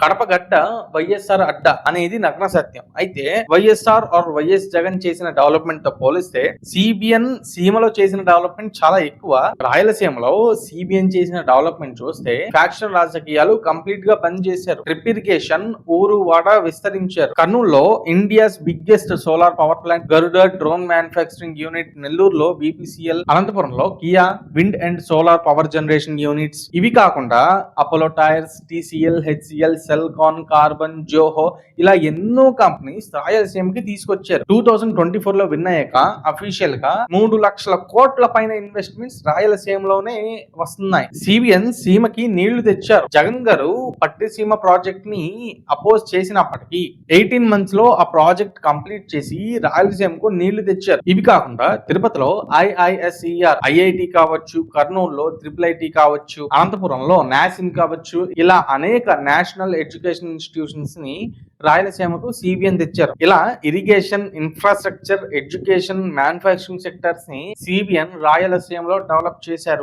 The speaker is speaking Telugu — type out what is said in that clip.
కడప గడ్డ వైఎస్ఆర్ అడ్డ అనేది నగ్న సత్యం. అయితే వైఎస్ఆర్ ఆర్ వైఎస్ జగన్ చేసిన డెవలప్మెంట్ తో పోలిస్తే సిబిఎన్ సీమలో చేసిన డెవలప్మెంట్ చాలా ఎక్కువ. రాయలసీమలో సిబిఎన్ చేసిన డెవలప్మెంట్ చూస్తే ఫ్యాక్షన్ రాజకీయాలు కంప్లీట్ గా బంద్ చేశారు. ట్రిప్ ఇరిగేషన్ ఊరు వాడ విస్తరించారు. కర్నూలులో India's biggest solar power plant, Garuda drone manufacturing unit, నెల్లూరులో బీపీసీఎల్, అనంతపురంలో Kia wind and solar power generation units. ఇవి కాకుండా Apollo tyres, TCL, HCL, Celkon, Karbonn, Zoho ఇలా ఎన్నో కంపెనీస్ రాయలసీమకి తీసుకొచ్చారు. 2024 లో విన్ అయ్యాక అఫీషియల్ గా 3 లక్షల కోట్ల పైన ఇన్వెస్ట్మెంట్స్ రాయలసీమలోనే వస్తున్నాయి. సిబిఎన్ సీమకి నీళ్లు తెచ్చారు. జగన్ గారు పట్టిసీమ ప్రాజెక్ట్ ని అపోజ్ చేసినప్పటికీ 18 మంత్స్ లో ఆ ప్రాజెక్ట్ కంప్లీట్ చేసి రాయలసీమకు నీళ్లు తెచ్చారు. ఇవి కాకుండా తిరుపతిలో ఐఐఎస్ఈఆర్ ఐఐటి కావచ్చు, కర్నూలులో ట్రిపుల్ కావచ్చు, అనంతపురంలో నాసిన్ కావచ్చు, ఇలా అనేక నేషనల్ ఎడ్యుకేషన్ ఇన్స్టిట్యూషన్స్ ని రాయలసీమకు సిబిఎన్ తెచ్చారు. ఇలా irrigation, infrastructure, education, manufacturing sectors ని సిబిఎన్ రాయలసీమలో డెవలప్ చేశారు.